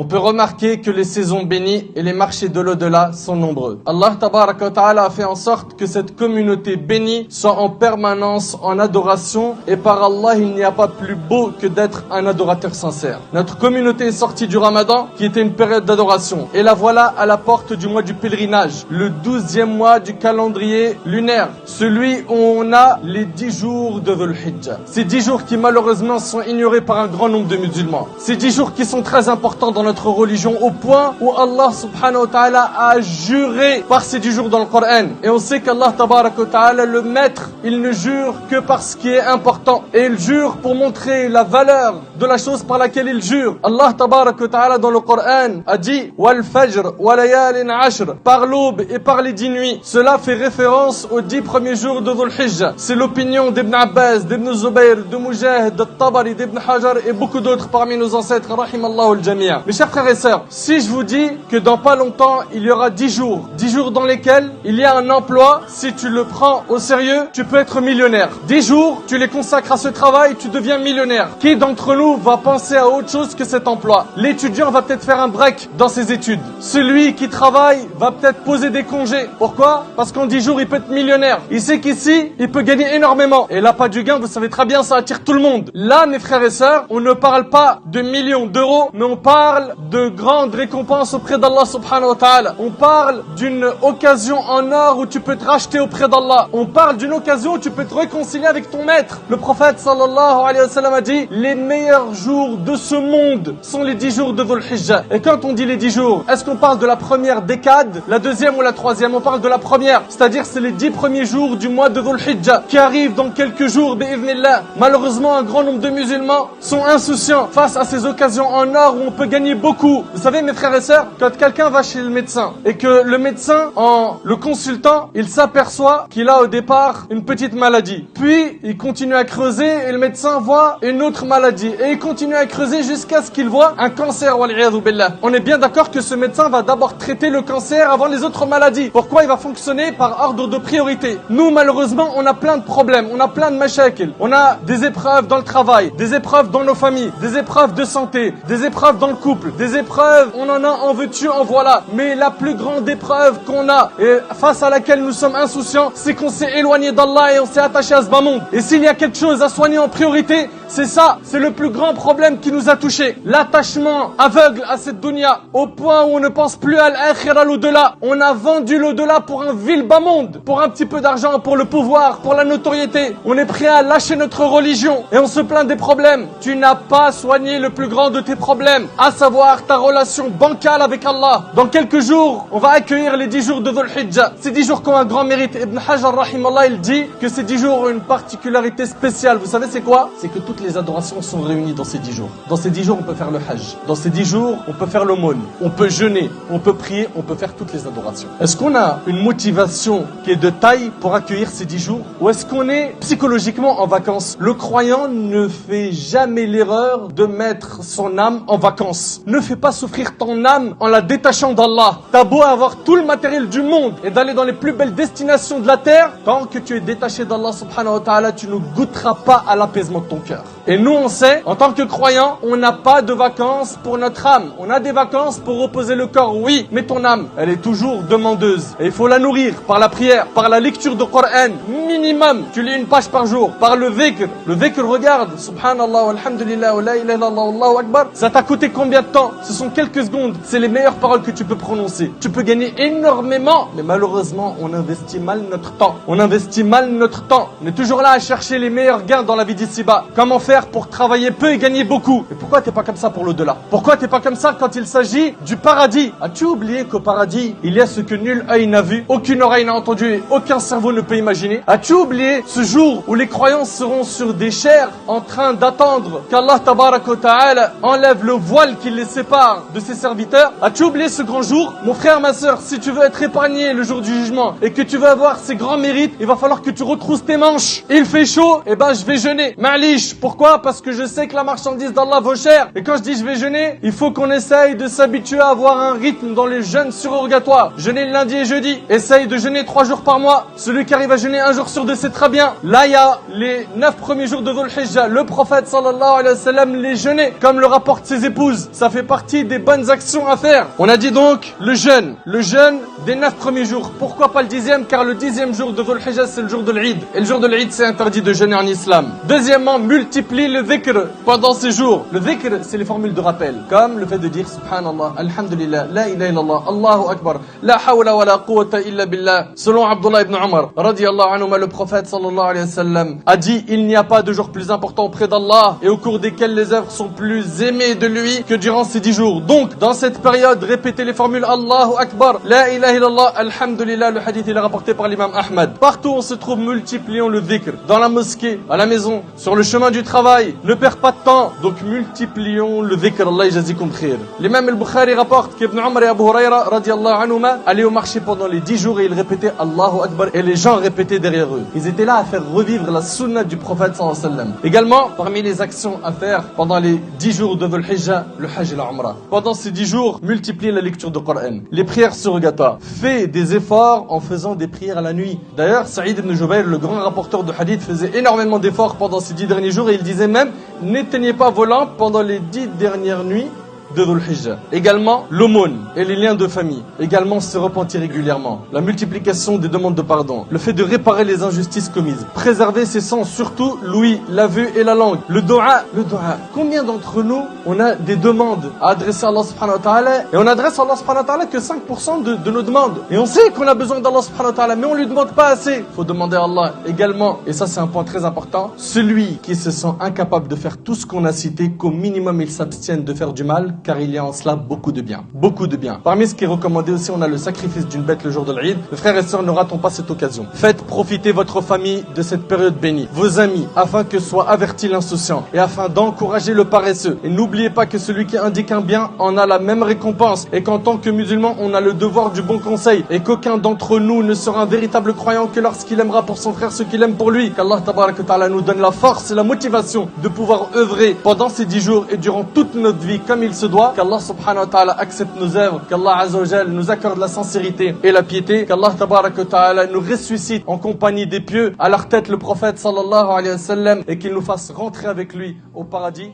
on peut remarquer que les saisons bénies et les marchés de l'au-delà sont nombreux. Allah tabaraka wa ta'ala a fait en sorte que cette communauté bénie soit en permanence en adoration, et par Allah, il n'y a pas plus beau que d'être un adorateur sincère. Notre communauté est sortie du Ramadan, qui était une période d'adoration, et la voilà à la porte du mois du pèlerinage, le 12e mois du calendrier lunaire, celui où on a les 10 jours de Dhul Hijjah. Ces 10 jours qui malheureusement sont ignorés par un grand nombre de musulmans. Ces 10 jours qui sont très importants dans notre religion, au point où Allah subhanahu wa ta'ala a juré par ces 10 jours dans le Coran. Et on sait qu'Allah tabaraka wa ta'ala, le maître, il ne jure que par ce qui est important. Et il jure pour montrer la valeur de la chose par laquelle il jure. Allah tabaraka wa ta'ala dans le Coran a dit Wal fajr wa layalin ashr, par l'aube et par les 10 nuits. Cela fait référence aux 10 premiers jours de Dhul Hijjah. C'est l'opinion d'Ibn Abbas, d'Ibn Zubayr, de Mujahid, de Tabari, d'Ibn Hajar et beaucoup d'autres parmi nos ancêtres, rahimallahu al-jami'a. Mes chers frères et sœurs, si je vous dis que dans pas longtemps, il y aura 10 jours dans lesquels il y a un emploi, si tu le prends au sérieux, tu peux être millionnaire. 10 jours, tu les consacres à ce travail, tu deviens millionnaire. Qui d'entre nous va penser à autre chose que cet emploi? L'étudiant va peut-être faire un break dans ses études. Celui qui travaille va peut-être poser des congés. Pourquoi? Parce qu'en 10 jours, il peut être millionnaire. Il sait qu'ici, il peut gagner énormément. Et là, pas du gain, vous savez très bien, ça attire tout le monde. Là, mes frères et sœurs, on ne parle pas de millions d'euros, mais on parle de grandes récompenses auprès d'Allah subhanahu wa ta'ala. On parle d'une occasion en or où tu peux te racheter auprès d'Allah. On parle d'une occasion où tu peux te réconcilier avec ton maître. Le prophète sallallahu alayhi wa sallam a dit, les meilleurs jours de ce monde sont les 10 jours de Dhul Hijjah. Et quand on dit les 10 jours, est-ce qu'on parle de la première décade, la deuxième ou la troisième? On parle de la première, c'est-à-dire c'est les 10 premiers jours du mois de Dhul Hijjah qui arrivent dans quelques jours, bi'idhnillah. Malheureusement, un grand nombre de musulmans sont insouciants face à ces occasions en or où on peut gagner beaucoup. Vous savez, mes frères et sœurs, quand quelqu'un va chez le médecin et que le médecin, en le consultant, il s'aperçoit qu'il a au départ une petite maladie. Puis, il continue à creuser et le médecin voit une autre maladie. Et il continue à creuser jusqu'à ce qu'il voit un cancer, wal'iyadhu billah. On est bien d'accord que ce médecin va d'abord traiter le cancer avant les autres maladies. Pourquoi? Il va fonctionner par ordre de priorité. Nous, malheureusement, on a plein de problèmes, on a plein de mashakil. On a des épreuves dans le travail, des épreuves dans nos familles, des épreuves de santé, des épreuves dans le couple, des épreuves, on en a en veux-tu, en voilà. Mais la plus grande épreuve qu'on a et face à laquelle nous sommes insouciants, c'est qu'on s'est éloigné d'Allah et on s'est attaché à ce bas monde. Et s'il y a quelque chose à soigner en priorité, c'est ça, c'est le plus grand problème qui nous a touchés. L'attachement aveugle à cette dunya, au point où on ne pense plus à l'akhirah, l'au-delà. On a vendu l'au-delà pour un vil bas monde, pour un petit peu d'argent, pour le pouvoir, pour la notoriété. On est prêt à lâcher notre religion et on se plaint des problèmes. Tu n'as pas soigné le plus grand de tes problèmes, à savoir ta relation bancale avec Allah. Dans quelques jours, on va accueillir les 10 jours de Dhul Hijjah. Ces 10 jours qui ont un grand mérite. Ibn Hajar, rahimallah, il dit que ces 10 jours ont une particularité spéciale. Vous savez c'est quoi? C'est que toutes les adorations sont réunies dans ces 10 jours. Dans ces 10 jours, on peut faire le hajj. Dans ces 10 jours, on peut faire l'aumône. On peut jeûner, on peut prier, on peut faire toutes les adorations. Est-ce qu'on a une motivation qui est de taille pour accueillir ces 10 jours? Ou est-ce qu'on est psychologiquement en vacances? Le croyant ne fait jamais l'erreur de mettre son âme en vacances. Ne fais pas souffrir ton âme en la détachant d'Allah. T'as beau avoir tout le matériel du monde et d'aller dans les plus belles destinations de la terre, tant que tu es détaché d'Allah subhanahu wa ta'ala, tu ne goûteras pas à l'apaisement de ton cœur. Et nous on sait, en tant que croyants, on n'a pas de vacances pour notre âme. On a des vacances pour reposer le corps, oui, mais ton âme, elle est toujours demandeuse. Et il faut la nourrir par la prière, par la lecture du Coran, minimum. Tu lis une page par jour, par le dhikr. Le dhikr, regarde, subhanallah, walhamdulillah, wa la ilaha illallah, wallahu akbar. Ça t'a coûté combien de temps? Ce sont quelques secondes. C'est les meilleures paroles que tu peux prononcer. Tu peux gagner énormément, mais malheureusement, on investit mal notre temps. On investit mal notre temps. On est toujours là à chercher les meilleurs gains dans la vie d'ici-bas. Comment faire pour travailler peu et gagner beaucoup? Et pourquoi t'es pas comme ça pour l'au-delà? Pourquoi t'es pas comme ça quand il s'agit du paradis? As-tu oublié qu'au paradis, il y a ce que nul œil n'a vu, aucune oreille n'a entendu et aucun cerveau ne peut imaginer? As-tu oublié ce jour où les croyants seront sur des chairs en train d'attendre qu'Allah tabaraka wa ta'ala enlève le voile qui les sépare de ses serviteurs? As-tu oublié ce grand jour? Mon frère, ma sœur, si tu veux être épargné le jour du jugement et que tu veux avoir ces grands mérites, il va falloir que tu retrousses tes manches. Il fait chaud, et ben je vais jeûner. Ma'lish, pourquoi? Parce que je sais que la marchandise d'Allah vaut cher. Et quand je dis je vais jeûner, il faut qu'on essaye de s'habituer à avoir un rythme dans les jeûnes surrogatoires. Jeûner le lundi et jeudi. Essaye de jeûner 3 jours par mois. Celui qui arrive à jeûner 1 jour sur 2, c'est très bien. Là, il y a les 9 premiers jours de Dhul Hijjah. Le prophète sallallahu alayhi wa sallam les jeûnait, comme le rapportent ses épouses. Sa Ça fait partie des bonnes actions à faire. On a dit donc le jeûne des 9 premiers jours. Pourquoi pas le 10e? Car le 10e jour de Dhul Hijjah, c'est le jour de l'Eid. Et le jour de l'Eid, c'est interdit de jeûner en islam. Deuxièmement, multiplie le dhikr pendant ces jours. Le dhikr, c'est les formules de rappel. Comme le fait de dire Subhanallah, Alhamdulillah, La ilaha illallah, Allahu Akbar, La hawla wa la quwwata illa billah. Selon Abdullah ibn Umar, radiyallahu anhu, le prophète sallallahu alayhi wa sallam a dit: il n'y a pas de jour plus important auprès d'Allah et au cours desquels les œuvres sont plus aimées de lui que durant ces 10 jours. Donc, dans cette période, répétez les formules Allahu Akbar, La ilaha illallah, Alhamdulillah. Le hadith il est rapporté par l'imam Ahmad. Partout où on se trouve, multiplions le dhikr. Dans la mosquée, à la maison, sur le chemin du travail. Ne perds pas de temps. Donc, multiplions le dhikr. Allah yajazikum khair. L'imam al-Bukhari rapporte qu'Ibn Umar et Abu Huraira radiyallahu anhuma allaient au marché pendant les 10 jours et ils répétaient Allahu Akbar et les gens répétaient derrière eux. Ils étaient là à faire revivre la sunna du prophète sallallahu alayhi wa sallam. Également, parmi les actions à faire pendant les 10 jours de Dhul Hijjah, le Hajj et la Umrah. Pendant ces 10 jours, multipliez la lecture du Coran. Les prières surrogatoires. Fais des efforts en faisant des prières à la nuit. D'ailleurs, Saïd ibn Jubayr, le grand rapporteur de hadith, faisait énormément d'efforts pendant ces 10 derniers jours et il disait même: n'éteignez pas vos lampes pendant les 10 dernières nuits de Dhul Hijjah. Également, l'aumône et les liens de famille. Également, se repentir régulièrement. La multiplication des demandes de pardon. Le fait de réparer les injustices commises. Préserver ses sens, surtout l'ouïe, la vue et la langue. Le dua. Combien d'entre nous, on a des demandes à adresser à Allah subhanahu wa ta'ala et on adresse à Allah subhanahu wa ta'ala que 5% de nos demandes. Et on sait qu'on a besoin d'Allah subhanahu wa ta'ala, mais on lui demande pas assez. Faut demander à Allah également, et ça c'est un point très important, celui qui se sent incapable de faire tout ce qu'on a cité, qu'au minimum il s'abstienne de faire du mal, car il y a en cela beaucoup de bien. Beaucoup de bien. Parmi ce qui est recommandé aussi, on a le sacrifice d'une bête le jour de l'Eid. Mes frères et sœurs, ne ratons pas cette occasion. Faites profiter votre famille de cette période bénie. Vos amis, afin que soit averti l'insouciant et afin d'encourager le paresseux. Et n'oubliez pas que celui qui indique un bien en a la même récompense et qu'en tant que musulman, on a le devoir du bon conseil et qu'aucun d'entre nous ne sera un véritable croyant que lorsqu'il aimera pour son frère ce qu'il aime pour lui. Qu'Allah tabarak wa ta'ala nous donne la force et la motivation de pouvoir œuvrer pendant ces 10 jours et durant toute notre vie comme il se doit. Qu'Allah subhanahu wa ta'ala accepte nos œuvres, qu'Allah azza wa jal nous accorde la sincérité et la piété, qu'Allah tabarak wa ta'ala nous ressuscite en compagnie des pieux, à leur tête le prophète sallallahu alayhi wa sallam, et qu'il nous fasse rentrer avec lui au paradis.